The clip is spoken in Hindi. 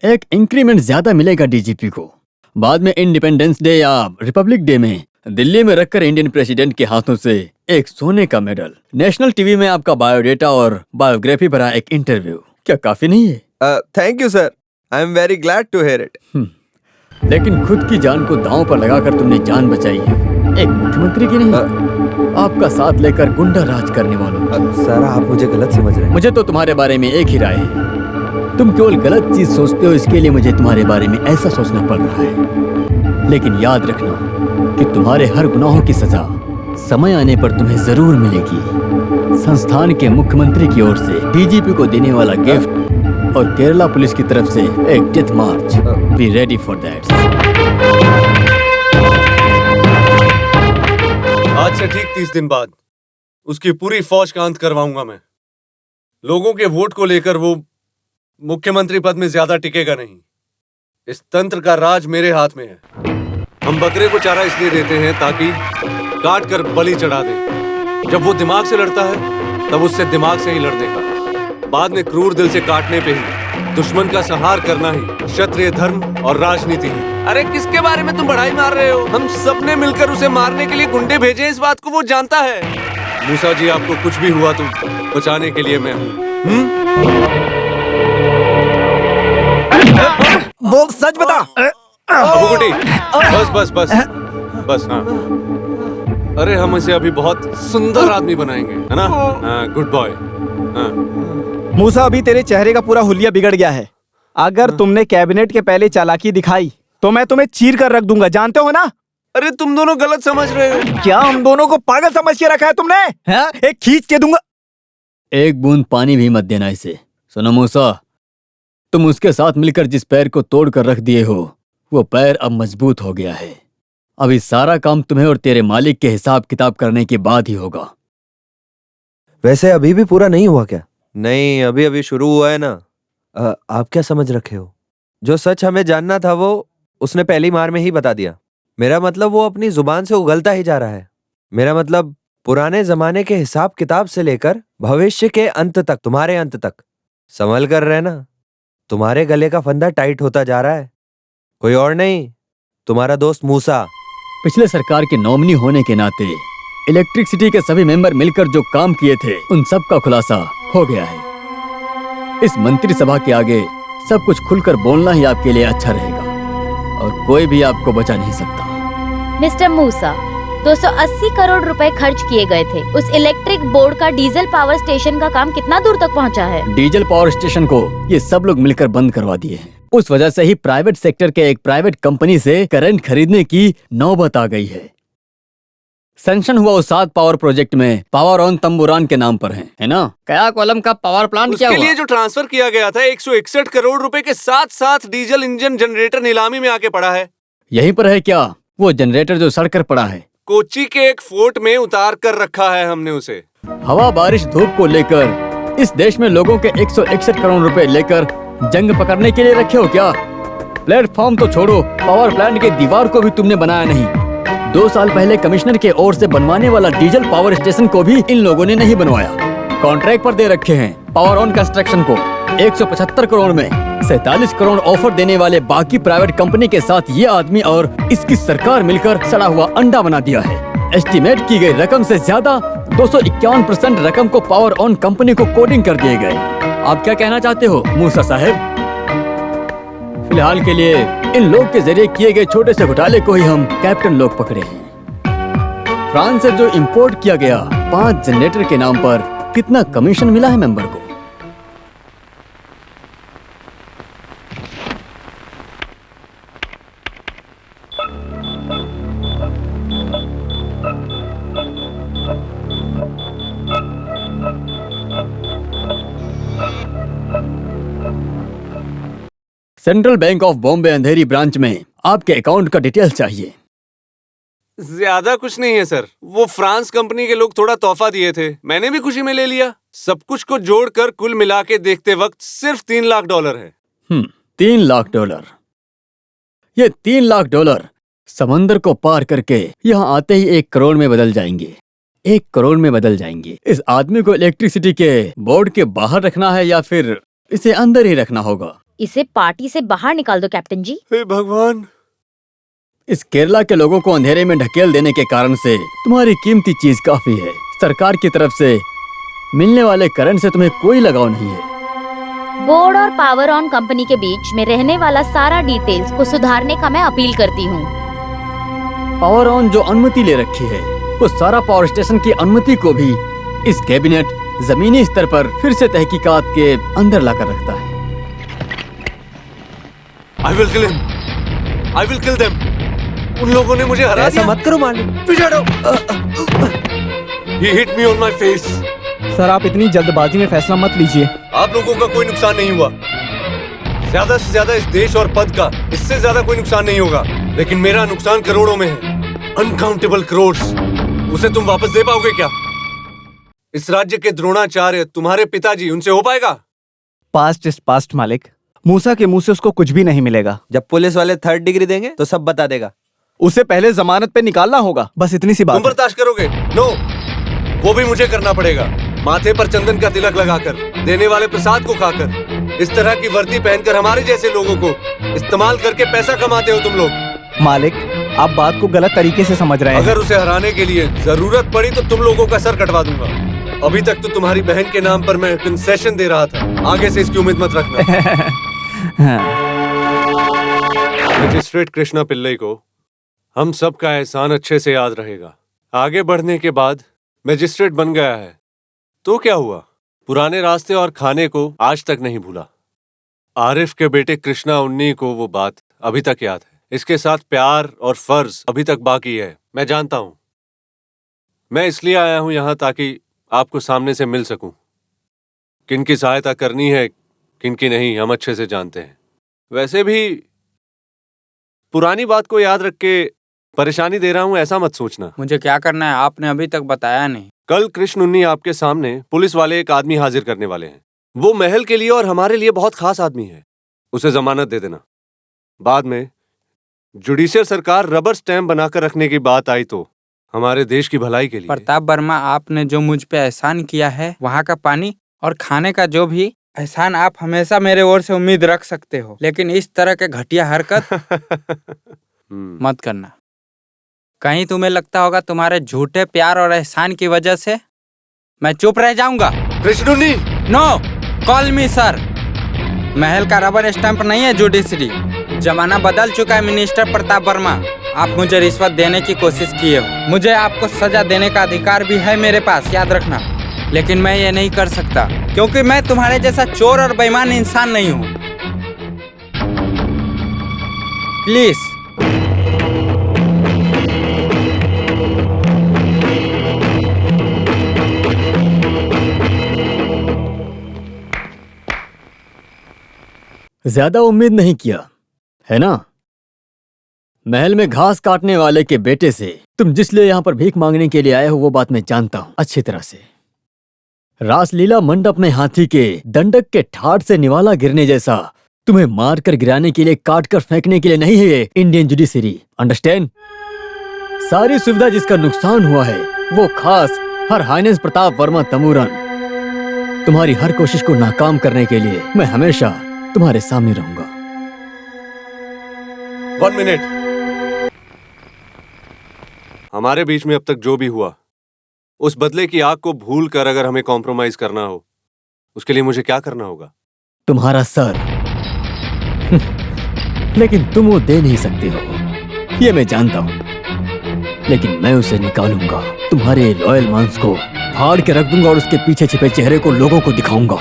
एक इंक्रीमेंट ज्यादा मिलेगा डीजीपी को। बाद में इंडिपेंडेंस डे या रिपब्लिक डे में दिल्ली में रखकर इंडियन प्रेसिडेंट के हाथों से एक सोने का मेडल, नेशनल टीवी में आपका बायोडेटा और बायोग्राफी भरा एक इंटरव्यू। क्या काफी नहीं है? Thank you sir, I am very glad to hear it. लेकिन खुद की जान को दांव पर लगाकर तुमने जान बचाई है, एक मुख्यमंत्री की नहीं। आपका साथ लेकर गुंडा राज करने वालों। सर आप मुझे गलत समझ रहे हैं। मुझे तो तुम्हारे बारे में एक ही राय है, तुम केवल गलत चीज सोचते हो, इसके लिए मुझे तुम्हारे बारे में ऐसा सोचना पड़ रहा है। लेकिन याद रखना कि तुम्हारे हर गुनाहों की सजा समय आने पर तुम्हें जरूर मिलेगी। संस्थान के मुख्यमंत्री की ओर से डीजीपी को देने वाला गिफ्ट और केरला पुलिस की तरफ से एक death March. Be ready for that. आज से ठीक 30 दिन बाद उसकी पूरी फौज का अंत करवाऊंगा मैं। लोगों के वोट को लेकर वो मुख्यमंत्री पद में ज्यादा टिकेगा नहीं। इस तंत्र का राज मेरे हाथ में है। हम बकरे को चारा इसलिए देते हैं ताकि काट कर बलि चढ़ा दें। जब वो दिमाग से लड़ता है तब उससे दिमाग से ही लड़ने का, बाद में क्रूर दिल से काटने पे ही दुश्मन का संहार करना ही क्षत्रिय धर्म और राजनीति है। अरे किसके बारे में तुम बढ़ाई मार रहे हो? हम सबने मिलकर उसे मारने के लिए गुंडे भेजे हैं, इस बात को वो जानता है। मूसा जी, आपको कुछ भी हुआ तो बचाने के लिए मैं हूँ। बोल, सच बता। अबूगुटी, बस बस बस बस। हाँ, अरे हम इसे अभी बहुत सुंदर आदमी बनाएंगे, है ना? हाँ, गुड बॉय। हाँ। मूसा, अभी तेरे चेहरे का पूरा हुलिया बिगड़ गया है। अगर तुमने कैबिनेट के पहले चालाकी दिखाई तो मैं तुम्हें चीर कर रख दूंगा, जानते हो ना? अरे तुम दोनों गलत समझ रहे हो। क्या हम दोनों को पागल समझ के रखा है तुमने? हाँ? एक खींच के दूंगा। एक बूंद पानी भी मत देना इसे। सुनो मूसा, तुम उसके साथ मिलकर जिस पैर को तोड़ कर रख दिए हो, वो पैर अब मजबूत हो गया है। अभी सारा काम तुम्हें और तेरे मालिक के हिसाब किताब करने के बाद ही होगा। वैसे अभी भी पूरा नहीं हुआ क्या? नहीं, अभी अभी शुरू हुआ है ना। आप क्या समझ रखे हो? जो सच हमें जानना था वो उसने पहली मार में ही बता दिया। मेरा मतलब वो अपनी जुबान से उगलता ही जा रहा है। मेरा मतलब पुराने जमाने के हिसाब किताब से लेकर भविष्य के अंत तक, तुम्हारे अंत तक। संभल कर रहना, तुम्हारे गले का फंदा टाइट होता जा रहा है। कोई और नहीं, तुम्हारा दोस्त मूसा। पिछले सरकार के नॉमिनी होने के नाते इलेक्ट्रिसिटी के सभी मेंबर मिलकर जो काम किए थे उन सब का खुलासा हो गया है। इस मंत्रिसभा के आगे सब कुछ खुलकर बोलना ही आपके लिए अच्छा रहेगा और कोई भी आपको बचा नहीं सकता। मिस्टर मूसा, 280 करोड़ रुपए खर्च किए गए थे। उस इलेक्ट्रिक बोर्ड का डीजल पावर स्टेशन का काम कितना दूर तक पहुंचा है? डीजल पावर स्टेशन को ये सब लोग मिलकर बंद करवा दिए हैं। उस वजह से ही प्राइवेट सेक्टर के एक प्राइवेट कंपनी से करंट खरीदने की नौबत आ गई है। सैंक्शन हुआ उस 7 पावर प्रोजेक्ट में पावर ऑन तंबुरान के नाम पर है ना? क्या कॉलम का पावर प्लांट क्या हुआ? उसके लिए जो ट्रांसफर किया गया था 161 करोड़ रुपए के साथ डीजल इंजन जनरेटर नीलामी में आके पड़ा है। यहीं पर है क्या वो जनरेटर जो सड़कर पड़ा है? कोच्चि के एक फोर्ट में उतार कर रखा है हमने उसे। हवा बारिश धूप को लेकर इस देश में लोगों के 161 करोड़ रुपए लेकर जंग पकड़ने के लिए रखे हो क्या? प्लेटफॉर्म तो छोड़ो, पावर प्लांट के दीवार को भी तुमने बनाया नहीं। 2 साल पहले कमिश्नर के ओर से बनवाने वाला डीजल पावर स्टेशन को भी इन लोगों ने नहीं बनवाया। कॉन्ट्रैक्ट पर दे रखे हैं पावर ऑन कंस्ट्रक्शन को 175 करोड़ में 47 करोड़ ऑफर देने वाले बाकी प्राइवेट कंपनी के साथ ये आदमी और इसकी सरकार मिलकर सड़ा हुआ अंडा बना दिया है। एस्टिमेट की गई रकम से ज्यादा 251% रकम को पावर ऑन कंपनी को कोडिंग कर दिए गए। आप क्या कहना चाहते हो मूसा साहब? फिलहाल के लिए इन लोग के जरिए किए गए छोटे से घोटाले को ही हम कैप्टन लोग पकड़े हैं। फ्रांस से जो इंपोर्ट किया गया 5 जनरेटर के नाम पर कितना कमीशन मिला है मेंबर को? Central bank of Bombay Andheri branch में आपके अकाउंट का डिटेल चाहिए। ज्यादा कुछ नहीं है सर, वो फ्रांस कंपनी के लोग थोड़ा तोहफा दिए थे, मैंने भी खुशी में ले लिया। सब कुछ को जोड़कर कुल मिला के देखते वक्त सिर्फ $3 लाख है। $3 लाख। ये $3 लाख समंदर को पार करके यहाँ आते ही 1 करोड़ में बदल जाएंगे। 1 करोड़ में बदल जाएंगे। इस आदमी को इलेक्ट्रिसिटी के बोर्ड के बाहर रखना है या फिर इसे अंदर ही रखना होगा? इसे पार्टी से बाहर निकाल दो कैप्टन जी। हे भगवान, इस केरला के लोगों को अंधेरे में ढकेल देने के कारण से तुम्हारी कीमती चीज काफी है। सरकार की तरफ से मिलने वाले करंट से तुम्हें कोई लगाव नहीं है। बोर्ड और पावर ऑन कंपनी के बीच में रहने वाला सारा डिटेल्स को सुधारने का मैं अपील करती हूँ। पावर ऑन जो अनुमति ले रखी है, वो सारा पावर स्टेशन की अनुमति को भी इस कैबिनेट जमीनी स्तर पर फिर से तहकीकात के अंदर लाकर रखता है। I will kill him. I will kill them. उन लोगों ने मुझे हरा ऐसा दिया। मत करो मालिक। पीछे हटो। He hit me on my face. Sir आप इतनी जल्दबाजी में फैसला मत लीजिए। आप लोगों का कोई नुकसान नहीं हुआ। ज्यादा से ज्यादा इस देश और पद का इससे ज्यादा कोई नुकसान नहीं होगा, लेकिन मेरा नुकसान करोड़ों में है। अनकाउंटेबल करोड़। उसे तुम वापस दे पाओगे क्या? इस राज्य के द्रोणाचार्य तुम्हारे पिताजी, उनसे हो पाएगा? पास्ट इज पास्ट मालिक। मूसा के मुंह से उसको कुछ भी नहीं मिलेगा। जब पुलिस वाले 3rd डिग्री देंगे तो सब बता देगा। उसे पहले जमानत पे निकालना होगा, बस इतनी सी तुम बात है। बर्दाश्त करोगे? नो, वो भी मुझे करना पड़ेगा। माथे पर चंदन का तिलक लगाकर, देने वाले प्रसाद को खाकर, इस तरह की वर्दी पहनकर हमारे जैसे लोगों को इस्तेमाल करके पैसा कमाते हो तुम लोग। मालिक आप बात को गलत तरीके से समझ रहे हैं। अगर उसे हराने के लिए जरूरत पड़ी तो तुम लोगों का सर कटवा दूंगा। अभी तक तो तुम्हारी बहन के नाम पर मैं कंसेशन दे रहा था, आगे से इसकी उम्मीद मत रखना। मजिस्ट्रेट कृष्णा पिल्लई को हम सब का एहसान अच्छे से याद रहेगा। आगे बढ़ने के बाद मजिस्ट्रेट बन गया है तो क्या हुआ? पुराने रास्ते और खाने को आज तक नहीं भूला। आरिफ के बेटे कृष्णा उन्नी को वो बात अभी तक याद है। इसके साथ प्यार और फर्ज अभी तक बाकी है, मैं जानता हूं। मैं इसलिए आया हूं यहां ताकि आपको सामने से मिल सकूं। किनकी सहायता करनी है किनकी नहीं, हम अच्छे से जानते हैं। वैसे भी पुरानी बात को याद रख के परेशानी दे रहा हूं ऐसा मत सोचना। मुझे क्या करना है आपने अभी तक बताया नहीं। कल कृष्ण उन्नी आपके सामने पुलिस वाले एक आदमी हाजिर करने वाले हैं। वो महल के लिए और हमारे लिए बहुत खास आदमी है। उसे जमानत दे देना। बाद में जुडिशियल सरकार रबर स्टैम्प बनाकर रखने की बात आई तो हमारे देश की भलाई के लिए। प्रताप वर्मा, आपने जो मुझ पे एहसान किया है, वहाँ का पानी और खाने का जो भी एहसान, आप हमेशा मेरे ओर से उम्मीद रख सकते हो, लेकिन इस तरह के घटिया हरकत मत करना। कहीं तुम्हें लगता होगा तुम्हारे झूठे प्यार और एहसान की वजह से मैं चुप रह जाऊंगा? Krishna Unni! No, call me sir. महल का रबर स्टैंप नहीं है जुडिशरी। जमाना बदल चुका है मिनिस्टर प्रताप वर्मा। आप मुझे रिश्वत देने की कोशिश किए हो। मुझे आपको सजा देने का अधिकार भी है मेरे पास, याद रखना। लेकिन मैं ये नहीं कर सकता क्योंकि मैं तुम्हारे जैसा चोर और बेईमान इंसान नहीं हूँ। प्लीज। ज्यादा उम्मीद नहीं किया है ना? महल में घास काटने वाले के बेटे से तुम जिसलिए यहाँ पर भीख मांगने के लिए आए हो वो बात मैं जानता हूँ अच्छी तरह से। रासलीला मंडप में हाथी के दंडक के ठाठ से निवाला गिरने जैसा तुम्हें मार कर गिराने के लिए, काट कर फेंकने के लिए नहीं है ये इंडियन जुडिशरी। अंडरस्टैंड? सारी सुविधा जिसका नुकसान हुआ है वो खास हर हाइनेस प्रताप वर्मा तमूरन। तुम्हारी हर कोशिश को नाकाम करने के लिए मैं हमेशा तुम्हारे सामने रहूंगा। 1 मिनट। हमारे बीच में अब तक जो भी हुआ, उस बदले की आग को भूल कर अगर हमें कॉम्प्रोमाइज करना हो, उसके लिए मुझे क्या करना होगा? तुम्हारा सर। लेकिन तुम वो दे नहीं सकते हो, ये मैं जानता हूं। लेकिन मैं उसे निकालूंगा, तुम्हारे लॉयल मांस को फाड़ के रख दूंगा और उसके पीछे छिपे चेहरे को लोगों को दिखाऊंगा।